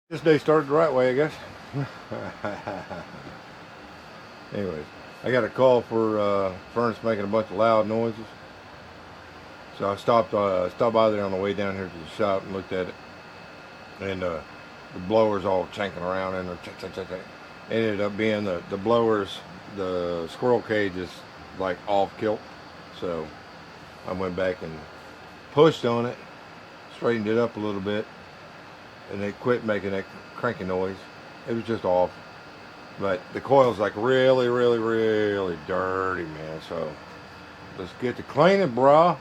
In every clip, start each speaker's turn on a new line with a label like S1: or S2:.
S1: This day started the right way, I guess. Anyways, I got a call for furnace making a bunch of loud noises. So I stopped by there on the way down here to the shop and looked at it. And the blower's all chanking around in there. It ended up being the blowers, the squirrel cage is like off kilt. So I went back and pushed on it, straightened it up a little bit, and it quit making that cranky noise. It was just off. But the coil's like really, really, really dirty, man. So let's get to cleaning, brah.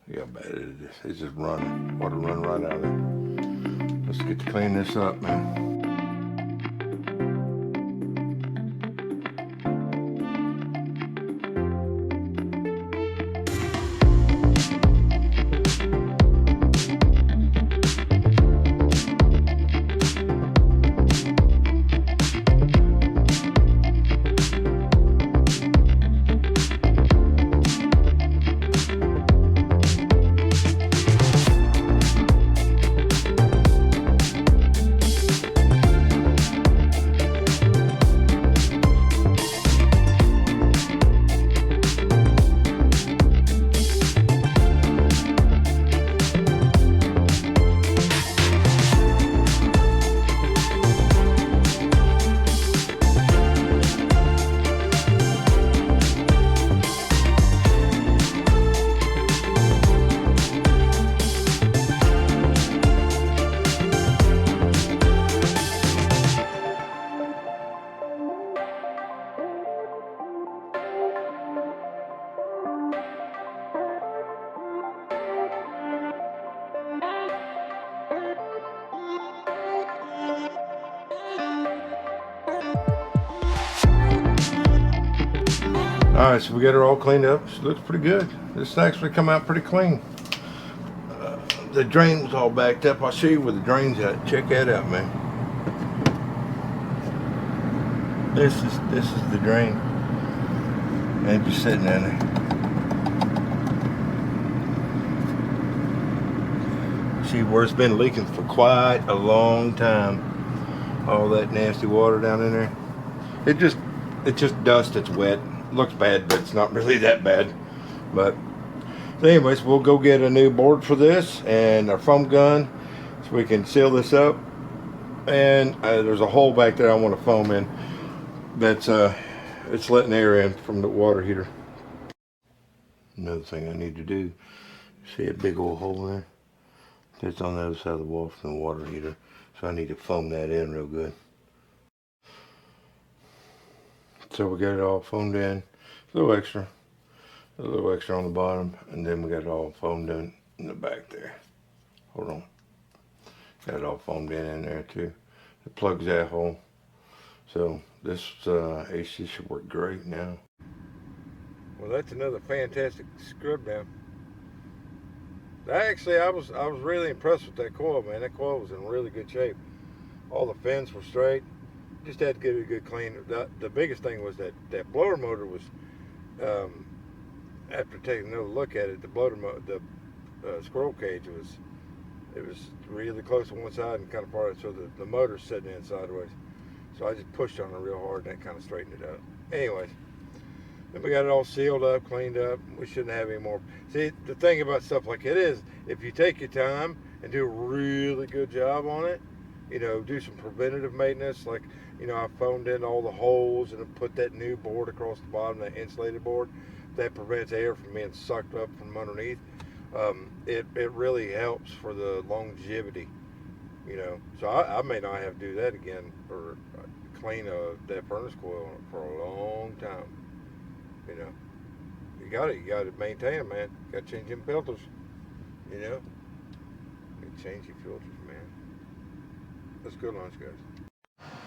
S1: Yeah, how bad it is. It's just running. Water running right out of it. Let's get to clean this up, man. Alright, so we got her all cleaned up. She looks pretty good. This actually come out pretty clean. The drain was all backed up. I'll show you where the drain's at. Check that out, man. This is the drain. And it'd be sitting in there. See where it's been leaking for quite a long time. All that nasty water down in there. It's just dust. It's wet. Looks bad, but it's not really that bad. But so anyways, we'll go get a new board for this and our foam gun so we can seal this up. And there's a hole back there I want to foam in that's it's letting air in from the water heater. Another thing I need to do, see a big old hole there? It's on the other side of the wall from the water heater, so I need to foam that in real good. So we got it all foamed in, a little extra on the bottom, and then we got it all foamed in the back there. Hold on. Got it all foamed in there too. It plugs that hole. So this AC should work great now. Well, that's another fantastic scrub down. Actually, I was really impressed with that coil, man. That coil was in really good shape. All the fins were straight. Just had to get it a good clean. The biggest thing was that blower motor was, after taking another look at it, the squirrel cage it was really close on one side and kind of far, so the motor's sitting in sideways. So I just pushed on it real hard and that kind of straightened it out. Anyways, then we got it all sealed up, cleaned up. We shouldn't have any more. See, the thing about stuff like it is, if you take your time and do a really good job on it, you know, do some preventative maintenance, like, you know, I foamed in all the holes and put that new board across the bottom, that insulated board, that prevents air from being sucked up from underneath. It really helps for the longevity, you know. So I may not have to do that again or clean that furnace coil for a long time, you know. You got to maintain them, man. Got to change them filters, you know. You change your filters, man. Let's go lunch, guys.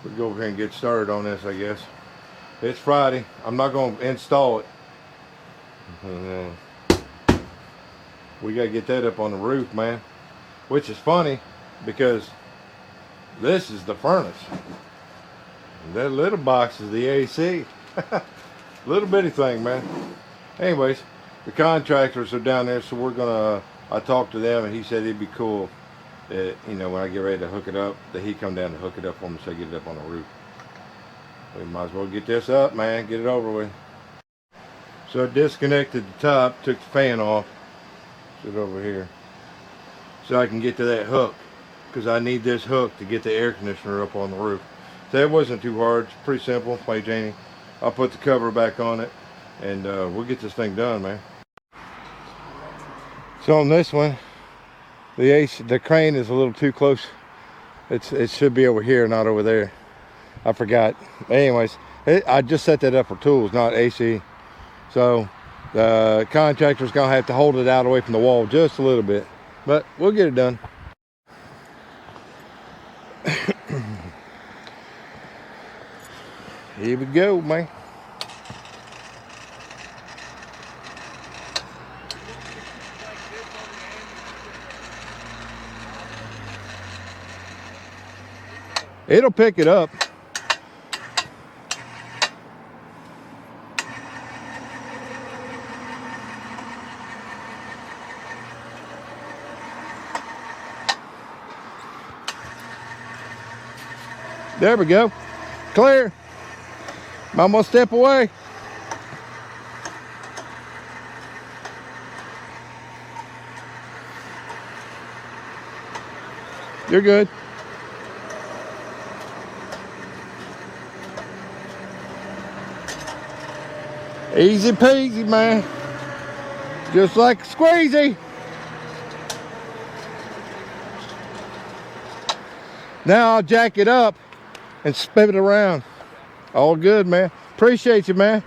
S1: We'll go ahead and get started on this, I guess. It's Friday. I'm not going to install it. We got to get that up on the roof, man. Which is funny because this is the furnace. And that little box is the AC. Little bitty thing, man. Anyways, the contractors are down there, so we're gonna. I talked to them, and he said it'd be cool that, you know, when I get ready to hook it up, that he come down to hook it up for me, so I get it up on the roof. We might as well get this up, man. Get it over with. So I disconnected the top, took the fan off, sit over here, so I can get to that hook, because I need this hook to get the air conditioner up on the roof. So that wasn't too hard. It's pretty simple. Hey, Janie, I'll put the cover back on it, and we'll get this thing done, man. So on this one, the crane is a little too close. It should be over here, not over there. I forgot. Anyways, I just set that up for tools, not AC. So the contractor's gonna have to hold it out away from the wall just a little bit, but we'll get it done. Here we go, man. It'll pick it up. There we go. Clear. I'm gonna step away. You're good. Easy peasy, man. Just like a squeezy. Now I'll jack it up and spin it around. All good, man. Appreciate you, man.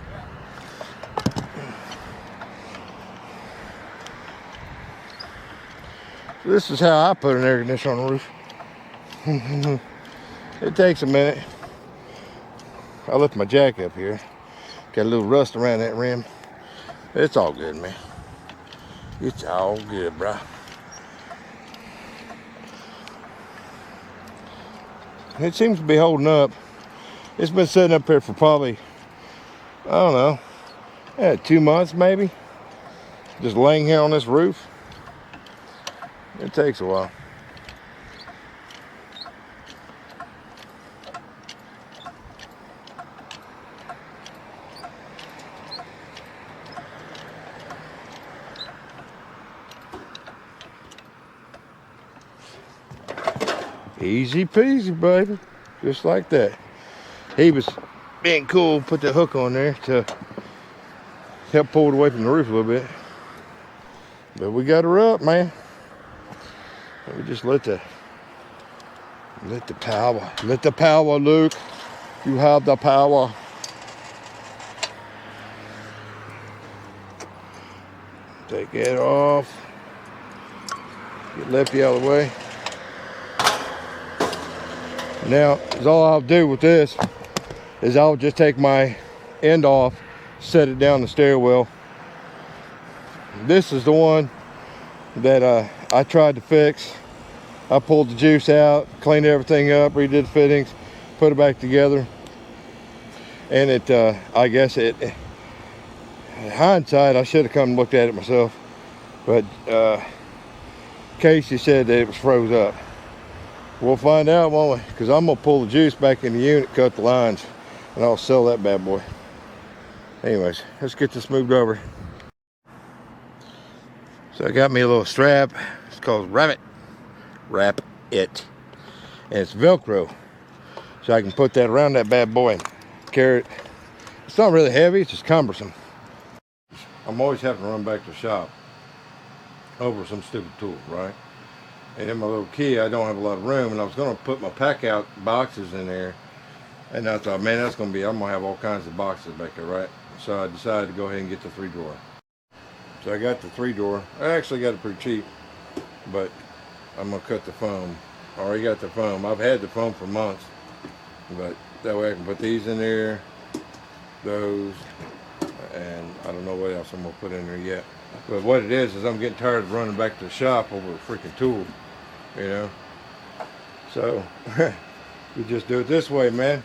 S1: This is how I put an air conditioner on the roof. It takes a minute. I lift my jack up here. Got a little rust around that rim. It's all good, man. It's all good, bro. It seems to be holding up. It's been sitting up here for probably, I don't know, 2 months maybe. Just laying here on this roof. It takes a while. Easy peasy, baby. Just like that. He was being cool, put the hook on there to help pull it away from the roof a little bit. But we got her up, man. We just let the power, Luke. You have the power. Take it off. Get Lefty out of the way. Now, all I'll do with this is I'll just take my end off, set it down the stairwell. This is the one that I tried to fix. I pulled the juice out, cleaned everything up, redid the fittings, put it back together. And I guess in hindsight, I should have come and looked at it myself. But Casey said that it was froze up. We'll find out, won't we? Because I'm going to pull the juice back in the unit, cut the lines, and I'll sell that bad boy. Anyways, let's get this moved over. So I got me a little strap. It's called Wrap It. And it's Velcro. So I can put that around that bad boy and carry it. It's not really heavy, it's just cumbersome. I'm always having to run back to the shop over some stupid tool, right? And in my little key, I don't have a lot of room, and I was going to put my packout boxes in there. And I thought, man, I'm going to have all kinds of boxes back there, right? So I decided to go ahead and get the 3-drawer. So I got the 3-drawer. I actually got it pretty cheap, but I'm going to cut the foam. I already got the foam. I've had the foam for months, but that way I can put these in there, those, and I don't know what else I'm going to put in there yet. But what it is I'm getting tired of running back to the shop over a freaking tool, you know. So we just do it this way, man.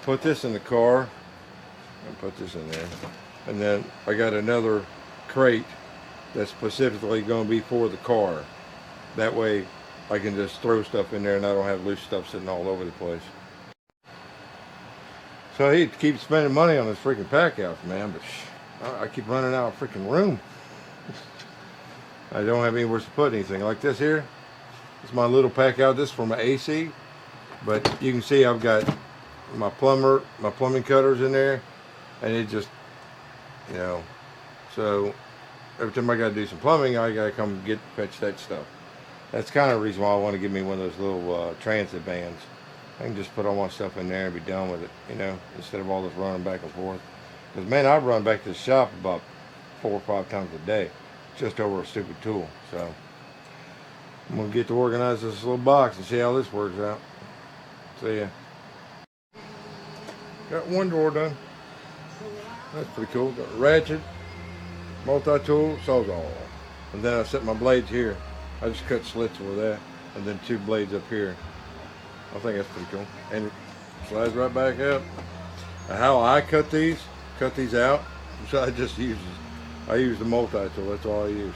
S1: Put this in the car and put this in there. And then I got another crate that's specifically going to be for the car. That way I can just throw stuff in there and I don't have loose stuff sitting all over the place. So he keeps spending money on this freaking pack house, man, but I keep running out of freaking room. I don't have anywhere to put anything. Like this here, it's my little pack out. This is for my AC, but you can see I've got my plumbing cutters in there, and it just, you know, so every time I got to do some plumbing, I got to come fetch that stuff. That's kind of the reason why I want to give me one of those little transit vans. I can just put all my stuff in there and be done with it, you know, instead of all this running back and forth. Because, man, I run back to the shop about 4 or 5 times a day just over a stupid tool. So I'm going to get to organize this little box and see how this works out. See ya. Got one drawer done. That's pretty cool. Got a ratchet, multi-tool, sawzall. And then I set my blades here. I just cut slits with that. And then 2 blades up here. I think that's pretty cool. And it slides right back up. Now how I cut these out, so I use the multi-tool. That's all I use.